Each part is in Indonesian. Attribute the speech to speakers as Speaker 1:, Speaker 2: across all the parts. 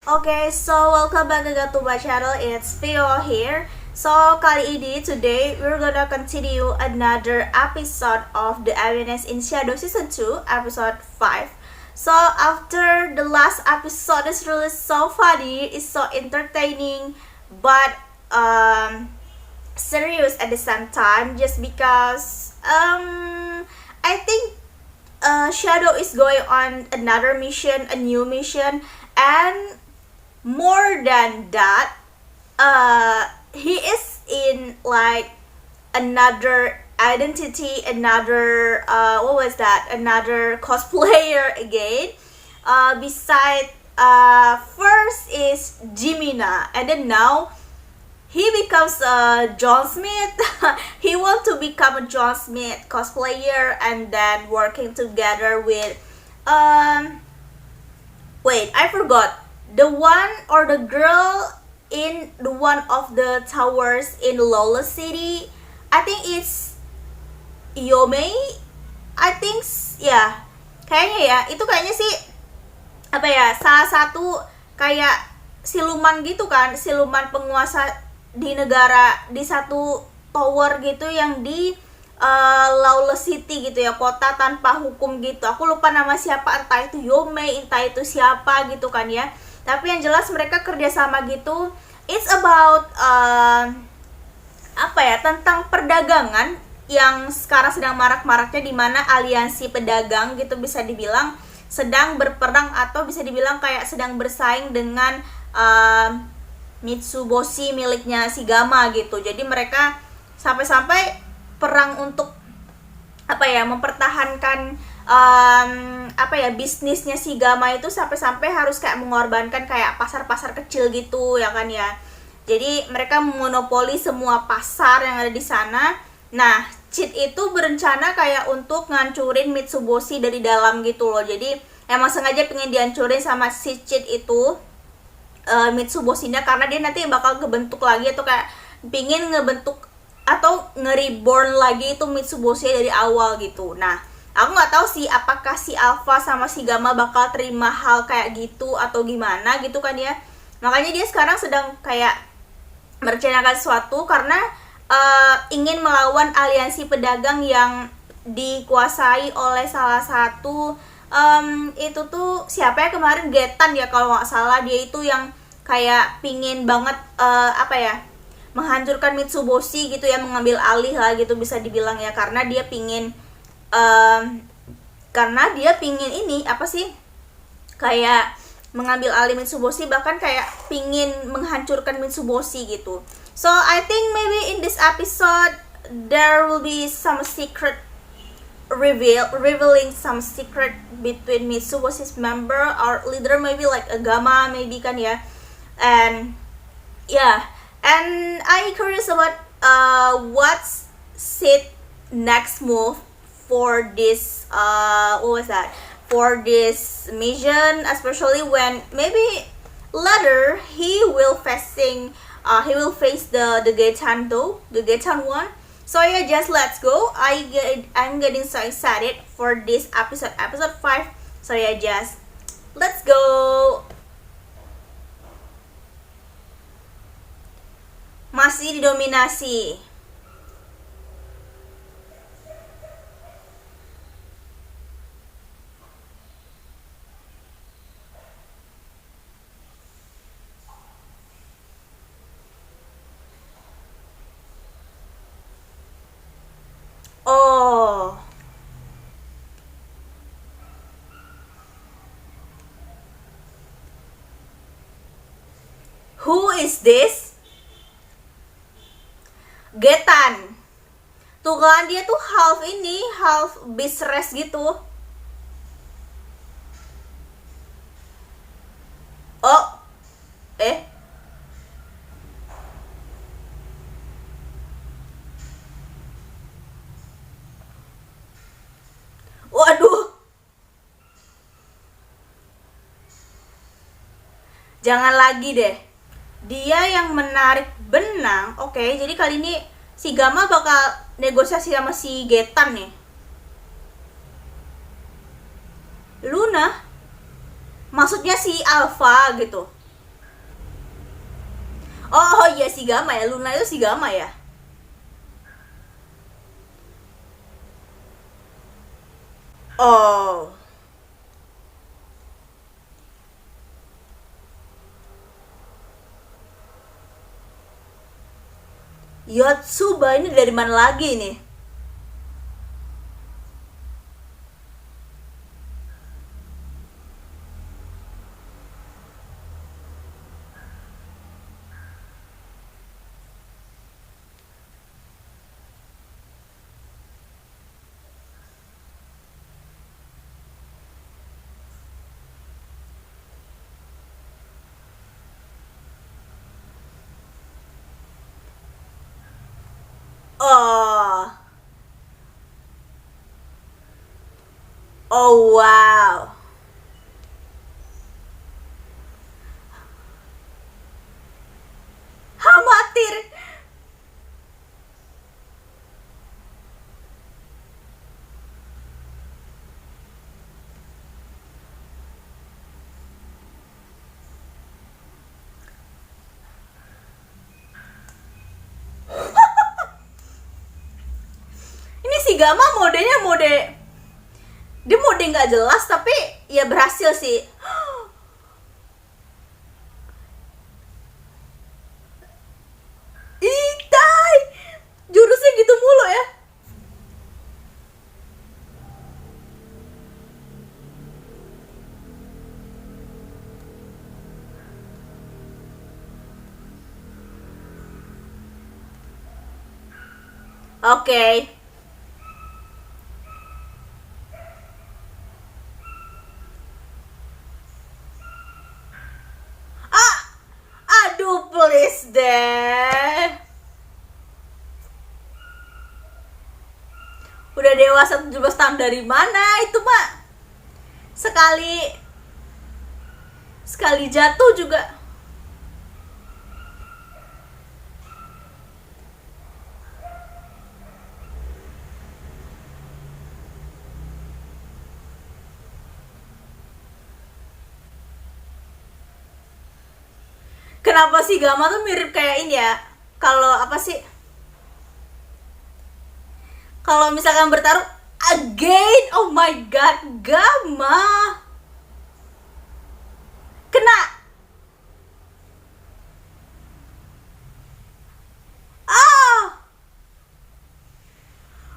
Speaker 1: Okay, so welcome back again to my channel. It's Theo here. So kali ini today we're gonna continue another episode of the Evidence in Shadow season 2, episode 5. So after the last episode is really so funny, it's so entertaining, but serious at the same time, just because I think Shadow is going on another mission, a new mission, and more than that, he is in like another identity, another what was that? Another cosplayer again. Beside first is Jimina, and then now he becomes John Smith. He want to become a John Smith cosplayer, and then working together with wait, I forgot the one or the girl in the one of the towers in Lawless City. I think it's Yomei. I think ya, kayaknya ya, itu kayaknya sih apa ya, salah satu kayak siluman gitu kan, siluman penguasa di negara, di satu tower gitu yang di Lawless City gitu ya, kota tanpa hukum gitu. Aku lupa nama siapa, entah itu Yomei, entah itu siapa gitu kan ya. Tapi yang jelas mereka kerjasama gitu. It's about apa ya, tentang perdagangan yang sekarang sedang marak-maraknya, di mana aliansi pedagang gitu bisa dibilang sedang berperang, atau bisa dibilang kayak sedang bersaing dengan Mitsuboshi miliknya si Gama gitu. Jadi mereka sampai-sampai perang untuk apa ya, mempertahankan bisnisnya si Gama itu, sampai-sampai harus kayak mengorbankan kayak pasar-pasar kecil gitu ya kan ya. Jadi mereka memonopoli semua pasar yang ada di sana. Nah, Cheat itu berencana kayak untuk ngancurin Mitsuboshi dari dalam gitu loh. Jadi emang sengaja pengen dihancurin sama si Cheat itu, Mitsuboshi-nya, karena dia nanti bakal kebentuk lagi, atau kayak pingin ngebentuk atau nge-reborn lagi itu Mitsuboshi dari awal gitu. Nah, aku nggak tahu sih apakah si Alpha sama si Gamma bakal terima hal kayak gitu atau gimana gitu kan ya. Makanya dia sekarang sedang kayak merencanakan sesuatu, karena ingin melawan aliansi pedagang yang dikuasai oleh salah satu itu tuh siapa ya kemarin, Getan ya kalau nggak salah. Dia itu yang kayak pingin banget menghancurkan Mitsuboshi gitu ya, mengambil alih lah gitu bisa dibilang ya, karena dia pingin ini apa sih, kayak mengambil alih Mitsuboshi, bahkan kayak pingin menghancurkan Mitsuboshi gitu. So I think maybe in this episode there will be some secret revealing some secret between Mitsuboshi's member or leader, maybe like a Gamma maybe kan ya. And yeah, and I curious about what's Sid next move for this for this mission, especially when maybe later he will face the Getan though, the Getan one. So yeah, just let's go. I'm getting so excited for this episode 5. So yeah, just let's go. Masih didominasi. Oh, who is this? Getan. Tuh kan, dia tuh half beast race gitu. Oh, waduh. Jangan lagi deh. Dia yang menarik benang. Oke, jadi kali ini si Gamma bakal negosiasi sama si Getan nih. Luna? Maksudnya si Alpha gitu. Oh, oh iya, si Gama ya, Luna itu si Gama ya. Oh, Yotsuba ini dari mana lagi nih? Oh, oh wow. Khawatir. Ini si Gama modenya mode, dia mode nggak jelas tapi ya berhasil sih. Itai, jurusnya gitu mulu ya. Oke. Okay. Ah, aduh please deh. Udah dewasa 17 tahun dari mana itu, Mak? Sekali sekali jatuh juga. Kenapa sih Gama tuh mirip kayak ini ya? Kalau apa sih? Kalau misalkan bertaruh again, oh my god, Gama. Kena. Ah,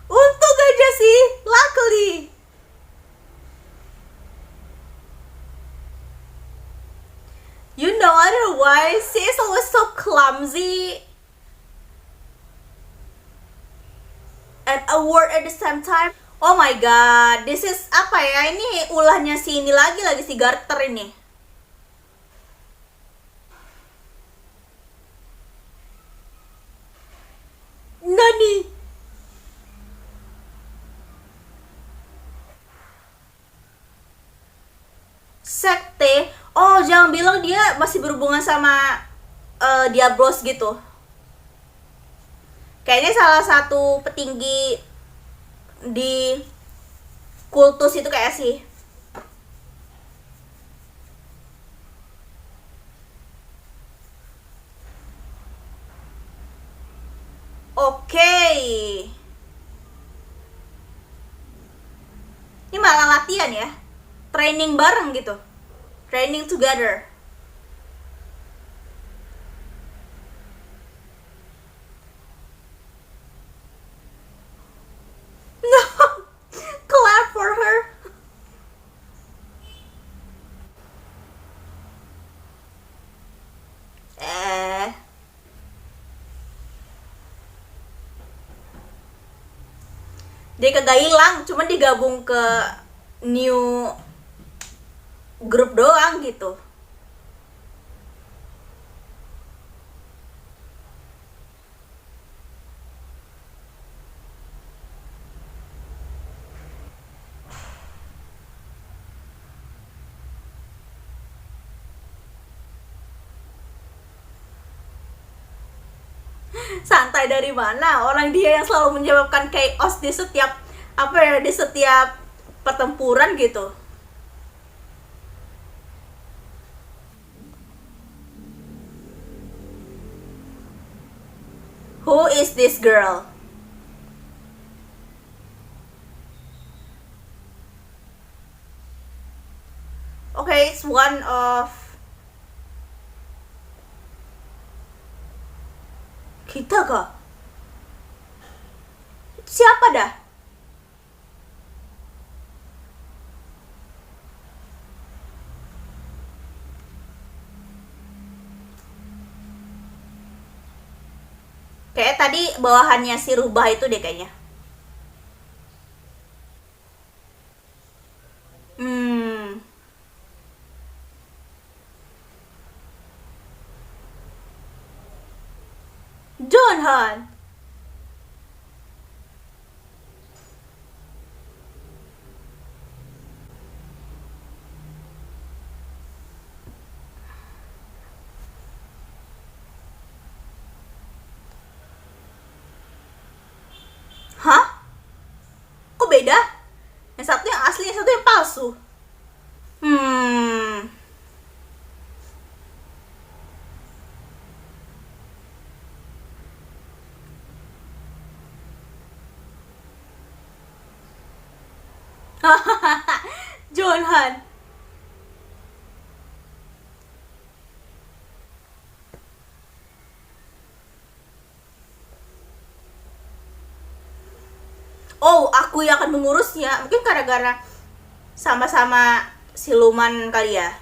Speaker 1: untung aja sih, luckily. You know otherwise, she is always so clumsy and awkward at the same time. Oh my god, this is apa ya? Ini ulahnya si ini lagi si Garter ini. Nani? Sekte? Oh, jangan bilang dia masih berhubungan sama Diablos gitu. Kayaknya salah satu petinggi di kultus itu kayak sih. Oke. Okay. Ini malah latihan ya. Training bareng gitu. Training together. No. Clap for her. Dia kagak hilang, cuma digabung ke new grup doang gitu. Santai dari mana? Orang dia yang selalu menyebabkan chaos di setiap apa ya, di setiap pertempuran gitu. Who is this girl? Okay, it's one of kita kah? Itu siapa dah? Kayak tadi bawahannya si Rubah itu deh kayaknya. Johnhan. Hah? Kok beda? Yang satu yang asli, yang satu yang palsu. Johnhan. Oh, aku yang akan mengurusnya. Mungkin gara-gara sama-sama siluman kali ya.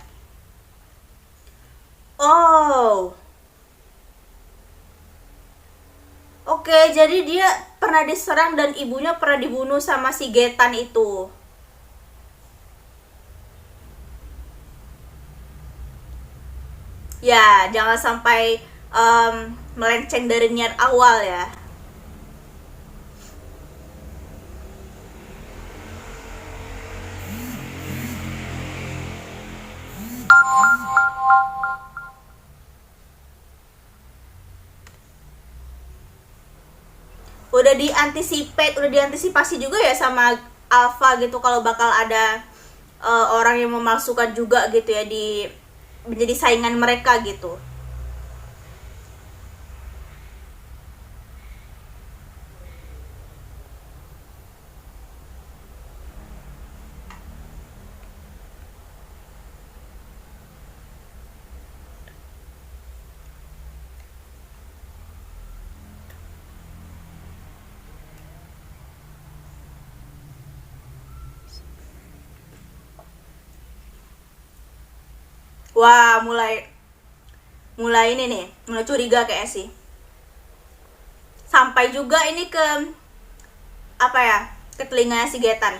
Speaker 1: Oh. Oke, jadi dia pernah diserang dan ibunya pernah dibunuh sama si Getan itu. Ya, jangan sampai melenceng dari niat awal ya. Udah diantisipasi juga ya sama Alpha gitu kalau bakal ada orang yang memalsukan juga gitu ya di menjadi saingan mereka gitu. Wah, mulai ini nih, mulai curiga kayaknya sih. Sampai juga ini ke apa ya? Ke telinganya si Getan.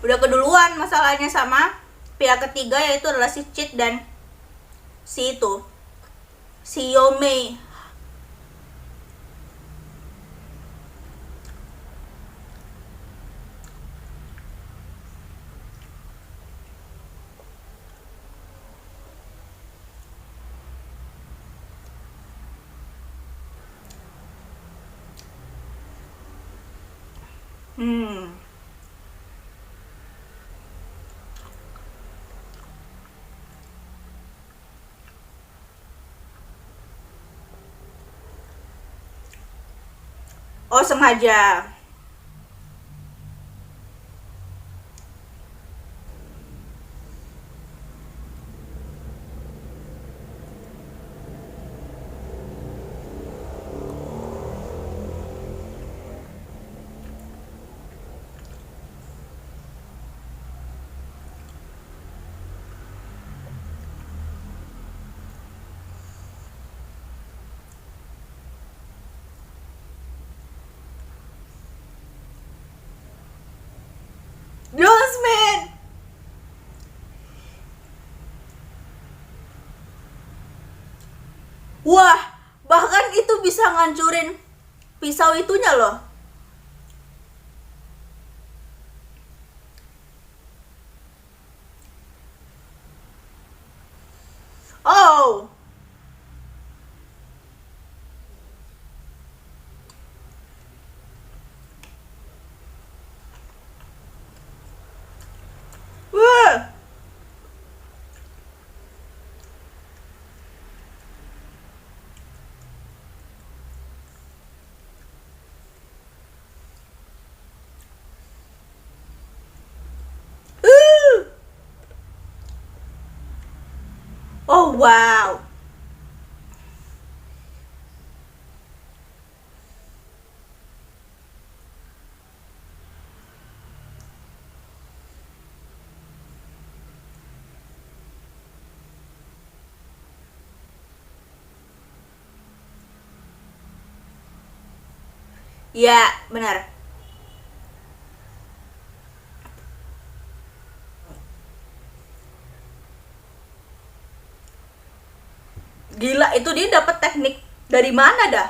Speaker 1: Udah keduluan masalahnya sama pihak ketiga, yaitu adalah si Chit dan si Yomei. Oh, sengaja. Wah, bahkan itu bisa ngancurin pisau itunya loh. Oh, wah, uh. Oh wow. Ya, benar. Gila, itu dia dapat teknik dari mana dah?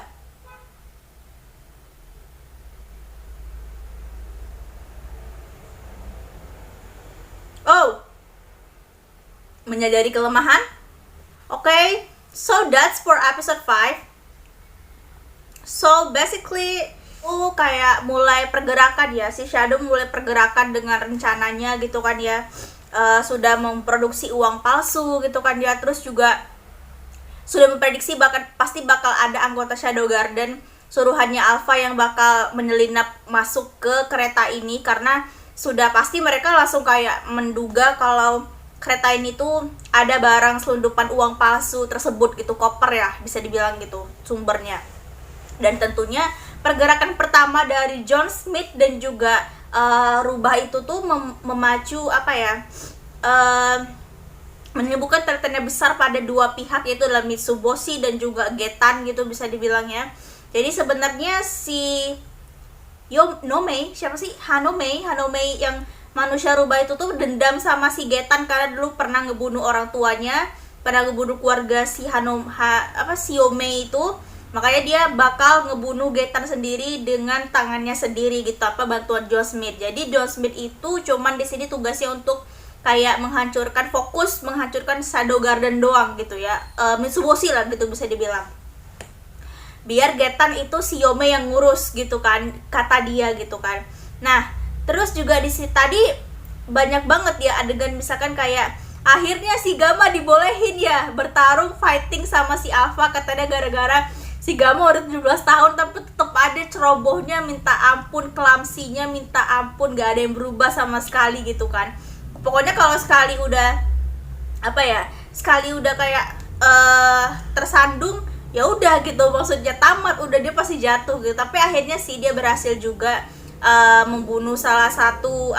Speaker 1: Oh, menyadari kelemahan. Oke, okay, so that's for episode 5. So basically kayak mulai pergerakan ya, si Shadow mulai pergerakan dengan rencananya gitu kan ya. Sudah memproduksi uang palsu gitu kan ya, terus juga sudah memprediksi pasti bakal ada anggota Shadow Garden suruhannya Alpha yang bakal menyelinap masuk ke kereta ini, karena sudah pasti mereka langsung kayak menduga kalau kereta ini tuh ada barang selundupan uang palsu tersebut gitu, koper ya bisa dibilang gitu sumbernya. Dan tentunya pergerakan pertama dari John Smith dan juga Rubah itu tuh memacu apa ya, menimbulkan tanda besar pada dua pihak, yaitu adalah Mitsuboshi dan juga Getan gitu bisa dibilang ya. Jadi sebenarnya si Hanome yang manusia rubah itu tuh dendam sama si Getan karena dulu pernah ngebunuh orang tuanya, pernah ngebunuh keluarga si Yomei itu. Makanya dia bakal ngebunuh Getan sendiri dengan tangannya sendiri gitu, bantuan John Smith. Jadi John Smith itu cuman di sini tugasnya untuk kayak menghancurkan Shadow Garden doang gitu ya, Mitsuboshi lah gitu bisa dibilang, biar Getan itu si Yome yang ngurus gitu kan, kata dia gitu kan. Nah terus juga di sini tadi banyak banget ya adegan misalkan kayak akhirnya si Gamma dibolehin ya bertarung fighting sama si Alpha, katanya gara-gara si Gamma udah 17 tahun tapi tetap ada cerobohnya, minta ampun, klamsinya minta ampun, gak ada yang berubah sama sekali gitu kan. Pokoknya kalau sekali udah kayak tersandung ya udah gitu, maksudnya tamat, udah dia pasti jatuh gitu. Tapi akhirnya sih dia berhasil juga membunuh salah satu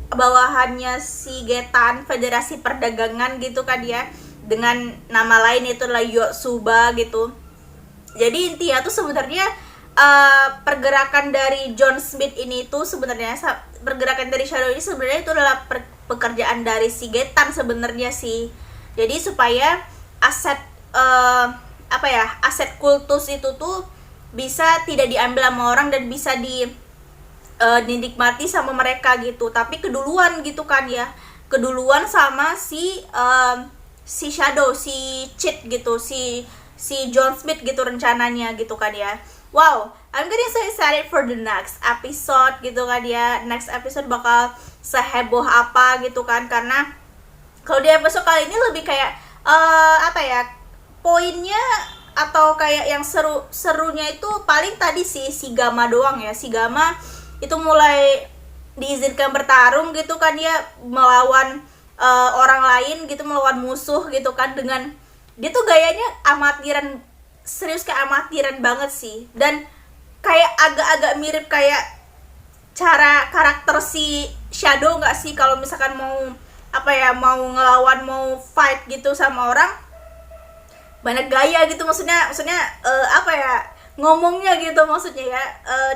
Speaker 1: bawahannya si Getan, Federasi Perdagangan gitu kan ya, dengan nama lain itu adalah Yotsuba gitu. Jadi intinya tuh sebenarnya pergerakan dari John Smith ini tuh sebenarnya, pergerakan dari Shadow ini sebenarnya itu adalah pekerjaan dari si Getan sebenarnya sih. Jadi supaya aset aset kultus itu tuh bisa tidak diambil sama orang dan bisa dinikmati sama mereka gitu. Tapi keduluan gitu kan ya, keduluan sama si Shadow, si Cheat gitu, si John Smith gitu rencananya gitu kan ya. Wow, I'm getting so excited for the next episode gitu kan ya. Next episode bakal seheboh apa gitu kan, karena kalau di episode kali ini lebih kayak poinnya atau kayak yang serunya itu paling tadi si Gamma doang ya. Si Gamma itu mulai diizinkan bertarung gitu kan ya, melawan orang lain gitu, melawan musuh gitu kan, dengan dia tuh gayanya amatiran, serius kayak amatiran banget sih. Dan kayak agak-agak mirip kayak cara karakter si Shadow nggak sih, kalau misalkan mau ngelawan, mau fight gitu sama orang, banyak gaya gitu, maksudnya ngomongnya gitu, maksudnya ya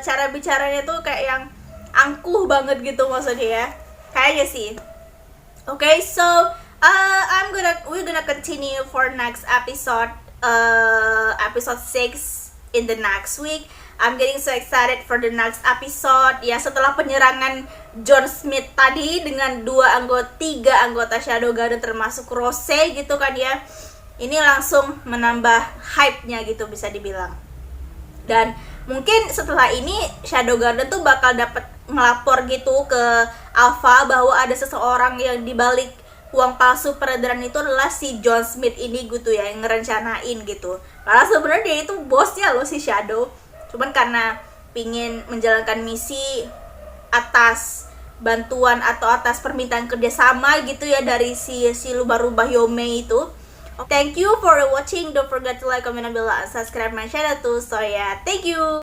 Speaker 1: cara bicaranya tuh kayak yang angkuh banget gitu maksudnya ya, kayaknya sih. Okay, so we're gonna continue for next episode episode 6 in the next week. I'm getting so excited for the next episode. Ya, setelah penyerangan John Smith tadi dengan 3 anggota Shadow Garden termasuk Rose gitu kan ya. Ini langsung menambah hype-nya gitu bisa dibilang. Dan mungkin setelah ini Shadow Garden tuh bakal dapat ngelapor gitu ke Alpha bahwa ada seseorang yang dibalik uang palsu peredaran itu adalah si John Smith ini gitu ya, yang ngerencanain gitu. Karena sebenarnya dia itu bosnya loh si Shadow. Cuman karena pingin menjalankan misi atas bantuan atau atas permintaan kerjasama gitu ya dari si lumba-lumba Yome itu. Thank you for watching. Don't forget to like, comment, and subscribe my channel too. So yeah, thank you.